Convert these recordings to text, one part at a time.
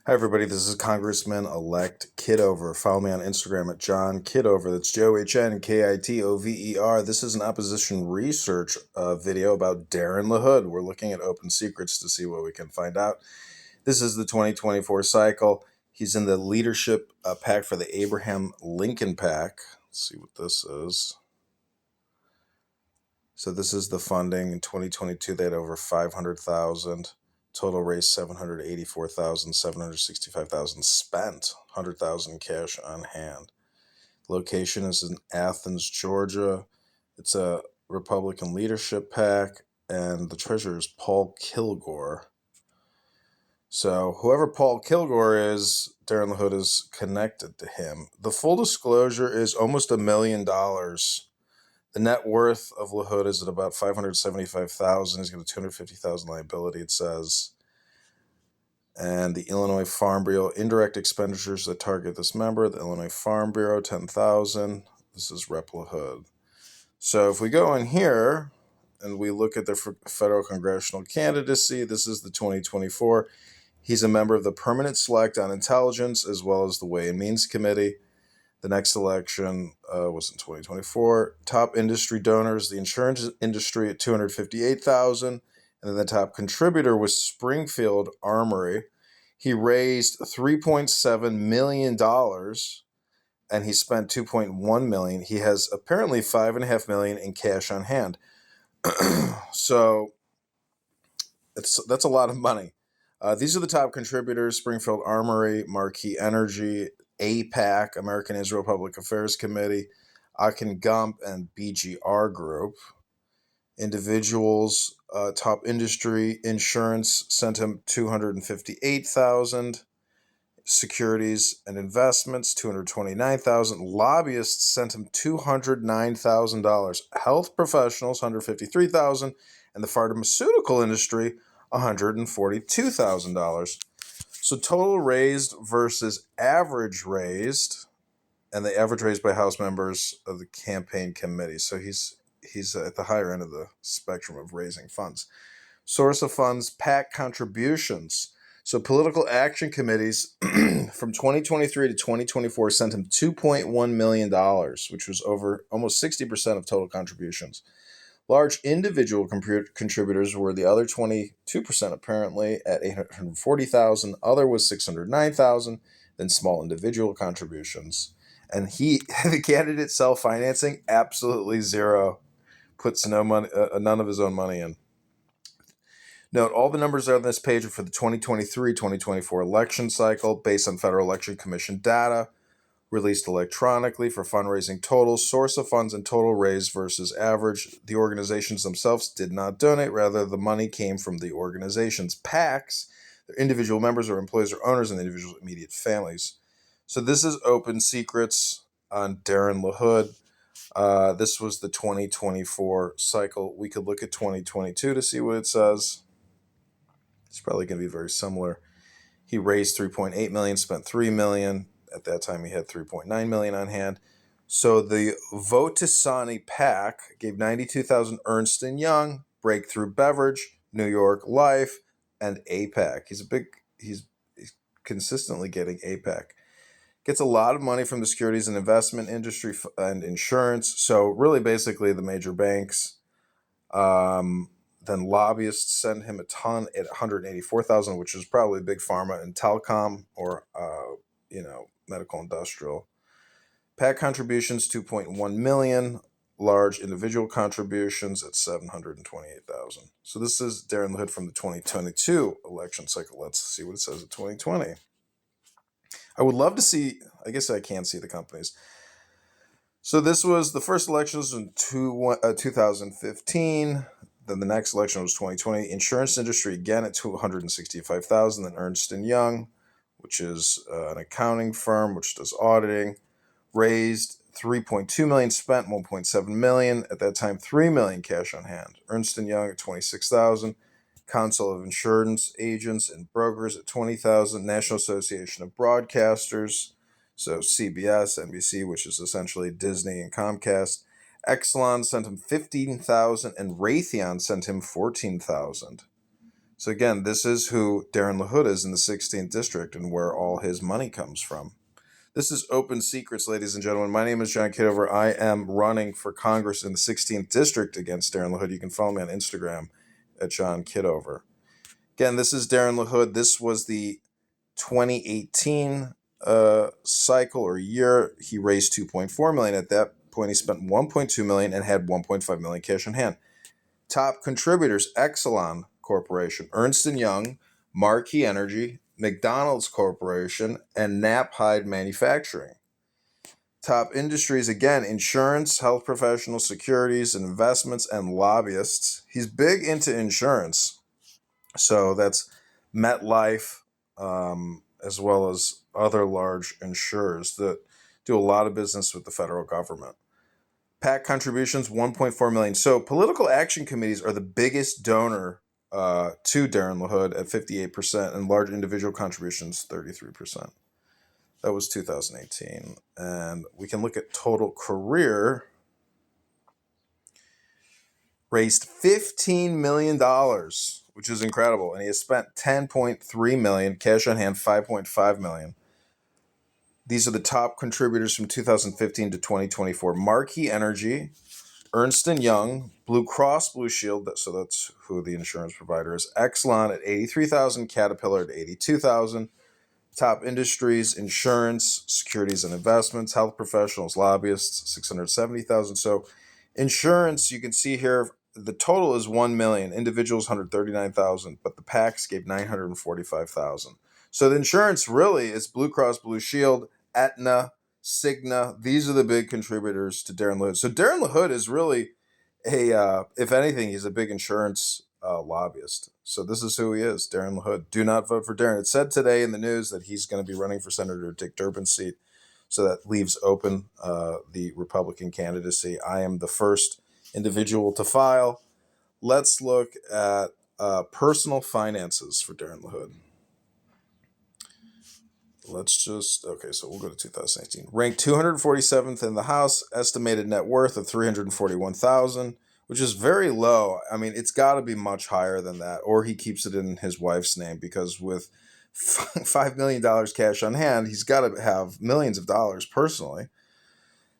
Hi, everybody. This is Congressman-elect Kitover. Follow me on Instagram at John Kitover. That's JohnKitover. This is an opposition research video about Darin LaHood. We're looking at open secrets to see what we can find out. This is the 2024 cycle. He's in the leadership pack for the Abraham Lincoln PAC. Let's see what this is. So this is the funding. In 2022, they had over 500,000. Total raised 784,000, 765,000 spent, 100,000 cash on hand. Location is in Athens, Georgia. It's a Republican leadership PAC, and the treasurer is Paul Kilgore. So whoever Paul Kilgore is, Darin LaHood is connected to him. The full disclosure is almost $1 million. The net worth of LaHood is at about $575,000. He's got a $250,000 liability, it says. And the Illinois Farm Bureau indirect expenditures that target this member, the Illinois Farm Bureau, $10,000. This is Rep LaHood. So if we go in here and we look at the federal congressional candidacy, this is the 2024. He's a member of the Permanent Select on Intelligence as well as the Way and Means Committee. The next election was in 2024. Top industry donors, the insurance industry at $258,000. And then the top contributor was Springfield Armory. He raised $3.7 million and he spent $2.1 million. He has apparently $5.5 million in cash on hand. So that's a lot of money. These are the top contributors: Springfield Armory, Marquee Energy, APAC, American Israel Public Affairs Committee, Akin Gump, and BGR Group. Individuals, top industry, insurance sent him $258,000. Securities and investments, $229,000. Lobbyists sent him $209,000. Health professionals, $153,000, and the pharmaceutical industry, $142,000. So total raised versus average raised, and the average raised by House members of the campaign committee. So he's at the higher end of the spectrum of raising funds. Source of funds, PAC contributions. So political action committees from 2023 to 2024 sent him $2.1 million, which was over almost 60% of total contributions. Large individual contributors were the other 22%, apparently, at $840,000. Other was $609,000. Then small individual contributions. And the candidate self-financing, absolutely zero. Puts no money, none of his own money in. Note, all the numbers on this page are for the 2023-2024 election cycle based on Federal Election Commission data, released electronically for fundraising totals, source of funds, and total raised versus average. The organizations themselves did not donate. Rather, the money came from the organization's PACs, their individual members or employees or owners, and the individual's immediate families. So this is open secrets on Darin LaHood. This was the 2024 cycle. We could look at 2022 to see what it says. It's probably going to be very similar. He raised $3.8 million, spent $3 million. At that time, he had $3.9 million on hand. So the Vote to Sani PAC gave $92,000 Ernst & Young, Breakthrough Beverage, New York Life, and APAC. He's consistently getting APAC. Gets a lot of money from the securities and investment industry and insurance. So really, basically, the major banks. Then lobbyists send him a ton at $184,000, which is probably big pharma and telecom or medical industrial. PAC contributions, $2.1 million. Large individual contributions at $728,000. So this is Darin LaHood from the 2022 election cycle. Let's see what it says at 2020. I would love to see, I guess I can't see the companies. So this was the first election was in 2015. Then the next election was 2020. Insurance industry again at $265,000. Then Ernst & Young, which is an accounting firm which does auditing, raised $3.2 million, spent $1.7 million. At that time, $3 million cash on hand. Ernst & Young at $26,000. Council of Insurance Agents and Brokers at $20,000. National Association of Broadcasters, so CBS, NBC, which is essentially Disney and Comcast. Exelon sent him $15,000, and Raytheon sent him $14,000. So again, this is who Darin LaHood is in the 16th district and where all his money comes from. This is Open Secrets, ladies and gentlemen. My name is John Kitover. I am running for Congress in the 16th district against Darin LaHood. You can follow me on Instagram at John Kitover. Again, this is Darin LaHood. This was the 2018 cycle or year. He raised $2.4 million. At that point, he spent $1.2 million and had $1.5 million cash in hand. Top contributors: Exelon Corporation, Ernst & Young, Marquee Energy, McDonald's Corporation, and Knapheide Manufacturing. Top industries, again, insurance, health professionals, securities, investments, and lobbyists. He's big into insurance. So that's MetLife, as well as other large insurers that do a lot of business with the federal government. PAC contributions, $1.4 million. So political action committees are the biggest donor to Darin LaHood at 58%, and large individual contributions, 33%. That was 2018. And we can look at total career. Raised $15 million, which is incredible. And he has spent $10.3 million, cash on hand, $5.5 million. These are the top contributors from 2015 to 2024. Marquee Energy, Ernst & Young, Blue Cross Blue Shield, so that's who the insurance provider is, Exelon at $83,000, Caterpillar at $82,000. Top industries: insurance, securities and investments, health professionals, lobbyists, $670,000. So insurance, you can see here, the total is $1 million. Individuals, $139,000, but the PACs gave $945,000. So the insurance really is Blue Cross Blue Shield, Aetna, Cigna. These are the big contributors to Darin LaHood. So Darin LaHood is really if anything, he's a big insurance lobbyist. So this is who he is, Darin LaHood. Do not vote for Darin. It said today in the news that he's going to be running for Senator Dick Durbin's seat. So that leaves open the Republican candidacy. I am the first individual to file. Let's look at personal finances for Darin LaHood. So we'll go to 2018. Ranked 247th in the House, estimated net worth of $341,000, which is very low. I mean, it's got to be much higher than that, or he keeps it in his wife's name, because with $5 million cash on hand, he's got to have millions of dollars personally.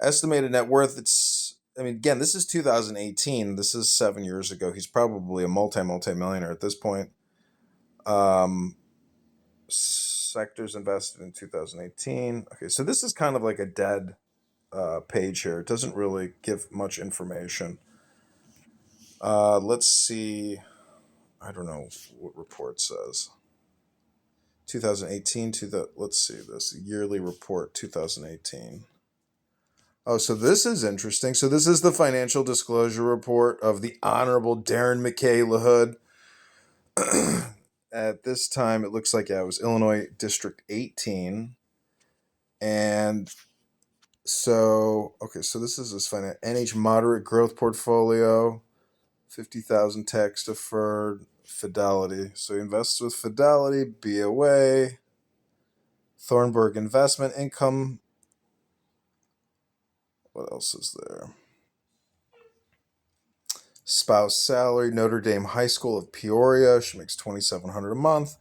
Estimated net worth, again, this is 2018. This is 7 years ago. He's probably a multi-millionaire at this point. Sectors invested in 2018. Okay, so this is kind of like a dead page here. It doesn't really give much information. Let's see. I don't know what report says. 2018 let's see this yearly report 2018. Oh, so this is interesting. So this is the financial disclosure report of the Honorable Darin McKay LaHood. At this time, it looks like it was Illinois District 18. And so this is his NH moderate growth portfolio, 50,000 tax deferred, Fidelity. So he invests with Fidelity, BOA, Thornburg Investment Income. What else is there? Spouse salary, Notre Dame High School of Peoria. She makes $2,700 a month.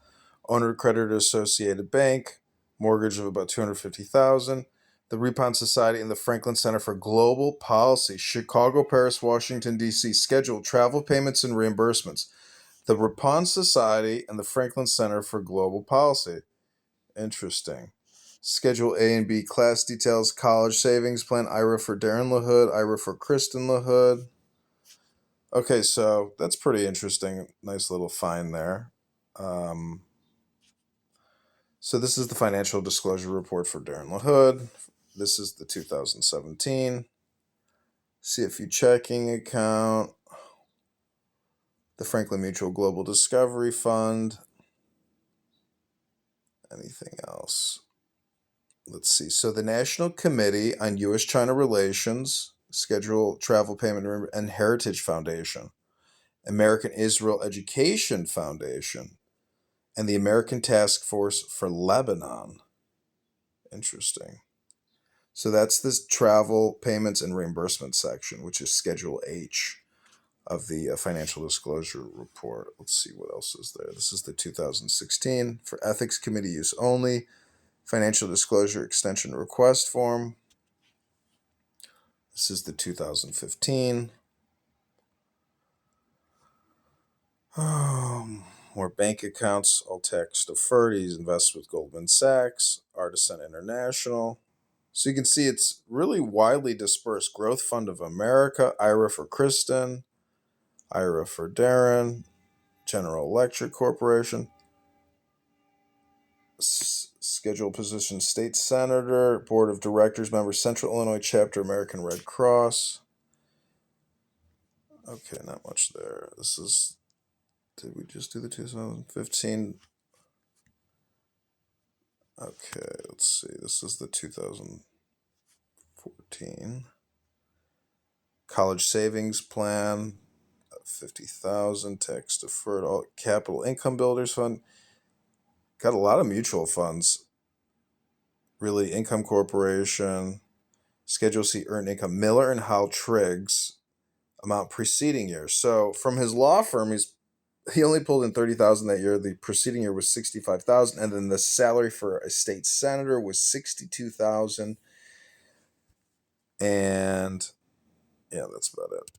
Owner creditor Associated Bank. Mortgage of about $250,000. The Ripon Society and the Franklin Center for Global Policy, Chicago, Paris, Washington, D.C. Schedule travel payments and reimbursements. The Ripon Society and the Franklin Center for Global Policy. Interesting. Schedule A and B class details, college savings plan, IRA for Darin LaHood, IRA for Kristen LaHood. Okay, so that's pretty interesting. Nice little find there. So this is the financial disclosure report for Darin LaHood. This is the 2017 CFU checking account, the Franklin Mutual Global Discovery Fund. Anything else? Let's see. So the National Committee on U.S.-China Relations, Schedule Travel Payment and Heritage Foundation, American Israel Education Foundation, and the American Task Force for Lebanon. Interesting. So that's this travel payments and reimbursement section, which is Schedule H. of the financial disclosure report. Let's see what else is there. This is the 2016 for ethics committee use only. Financial disclosure extension request form. This is the 2015. More bank accounts, all tax deferred. He's invested with Goldman Sachs, Artisan International. So you can see it's really widely dispersed. Growth Fund of America, IRA for Kristen, IRA for Darin, General Electric Corporation, scheduled position state senator, board of directors member, Central Illinois chapter, American Red Cross. Okay, not much there. This is, did we just do the 2015? Okay, let's see. This is the 2014 college savings plan, 50,000 tax deferred, all capital income builders fund. Got a lot of mutual funds. Really, income corporation, Schedule C earned income, Miller and Howell Triggs, amount preceding year. So from his law firm, he only pulled in 30,000 that year. The preceding year was 65,000, and then the salary for a state senator was 62,000. And yeah, that's about it.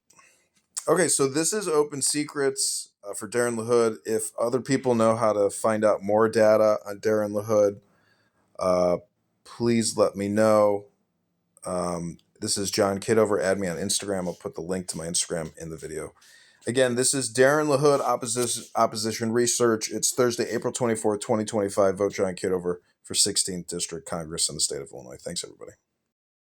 Okay, so this is Open Secrets for Darin LaHood. If other people know how to find out more data on Darin LaHood, please let me know. This is John Kitover. Add me on Instagram. I'll put the link to my Instagram in the video. Again, this is Darin LaHood, Opposition Research. It's Thursday, April 24th, 2025. Vote John Kitover for 16th District Congress in the state of Illinois. Thanks, everybody.